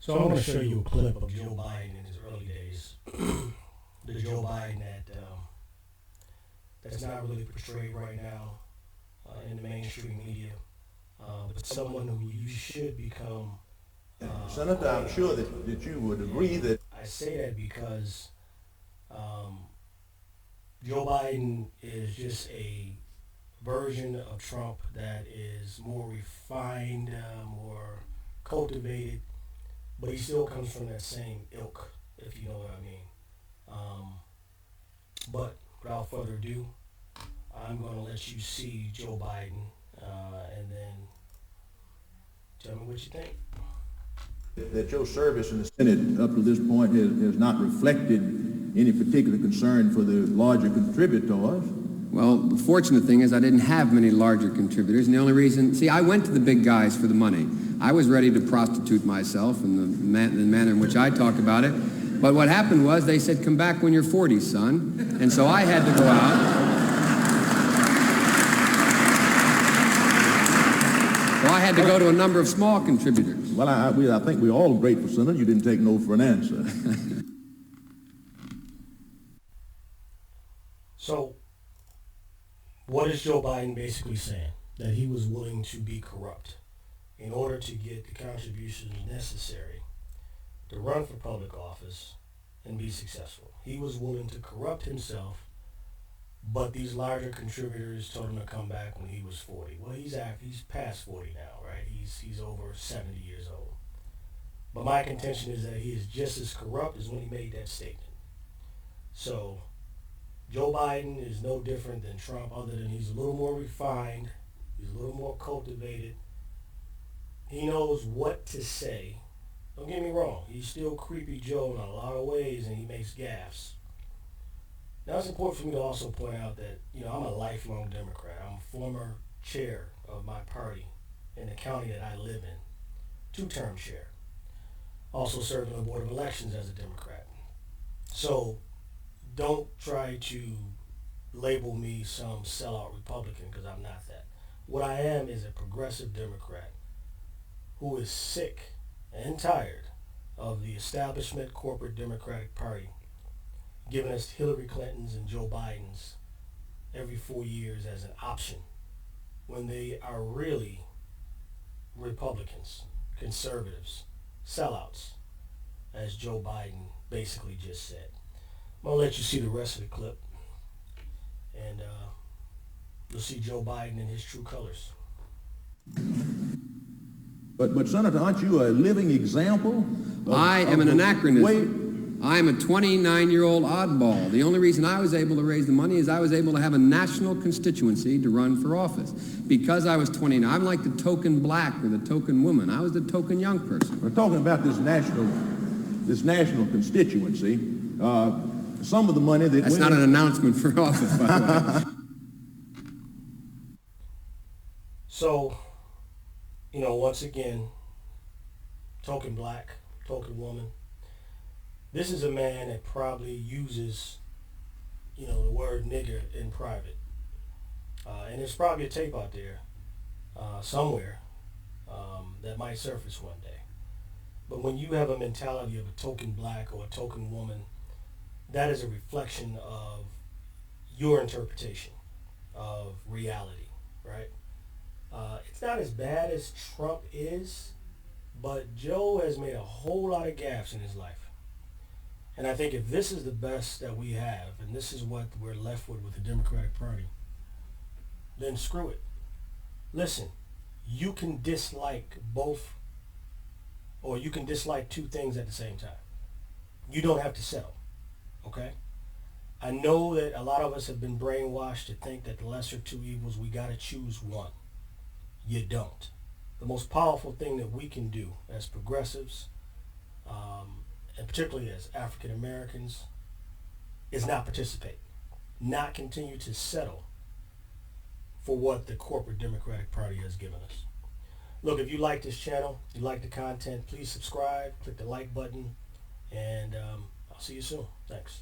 So I'm going to show you a clip of Joe Biden in his early days. The Joe Biden that's not really portrayed right now in the mainstream media, but someone who you should become. Senator, I'm sure that you would agree that I say that because Joe Biden is just a version of Trump that is more refined, more cultivated, but he still comes from that same ilk, if you know what I mean. But without further ado, I'm going to let you see Joe Biden, and then tell me what you think. that your service in the Senate up to this point has not reflected any particular concern for the larger contributors. Well, the fortunate thing is I didn't have many larger contributors, and the only reason, see, I went to the big guys for the money. I was ready to prostitute myself in the manner in which I talked about it, but what happened was they said, come back when you're 40, son, and so I had to go out. So I had to go to a number of small contributors. Well, I think we're all grateful, Senator. You didn't take no for an answer. So, what is Joe Biden basically saying? That he was willing to be corrupt in order to get the contributions necessary to run for public office and be successful. He was willing to corrupt himself, but these larger contributors told him to come back when he was 40. Well, he's past 40 now, right? He's over 70 years old. But my contention is that he is just as corrupt as when he made that statement. So, Joe Biden is no different than Trump, other than he's a little more refined, he's a little more cultivated. He knows what to say. Don't get me wrong, he's still creepy Joe in a lot of ways, and he makes gaffes. Now, it's important for me to also point out that, I'm a lifelong Democrat. I'm a former chair of my party in the county that I live in, two-term chair. Also served on the Board of Elections as a Democrat. So, don't try to label me some sellout Republican, because I'm not that. What I am is a progressive Democrat who is sick and tired of the establishment corporate Democratic Party giving us Hillary Clinton's and Joe Biden's every 4 years as an option when they are really Republicans, conservatives, sellouts, as Joe Biden basically just said. I'm going to let you see the rest of the clip, and you'll see Joe Biden in his true colors. But Senator, aren't you a living example? I am an anachronism. I am a 29-year-old oddball. The only reason I was able to raise the money is I was able to have a national constituency to run for office. Because I was 29, I'm like the token black or the token woman. I was the token young person. We're talking about this national constituency. Some of the money that That's not an announcement for office, by the way. So, once again, token black, token woman. This is a man that probably uses, the word nigger in private. And there's probably a tape out there somewhere that might surface one day. But when you have a mentality of a token black or a token woman, that is a reflection of your interpretation of reality, right? It's not as bad as Trump is, but Joe has made a whole lot of gaffes in his life. And I think if this is the best that we have, and this is what we're left with the Democratic Party, then screw it. Listen, you can dislike both, or you can dislike two things at the same time. You don't have to settle, okay? I know that a lot of us have been brainwashed to think that the lesser two evils, we got to choose one. You don't. The most powerful thing that we can do as progressives, and particularly as African Americans, is not participate, not continue to settle for what the corporate Democratic Party has given us. Look, if you like this channel, you like the content, please subscribe, click the like button, and I'll see you soon. Thanks.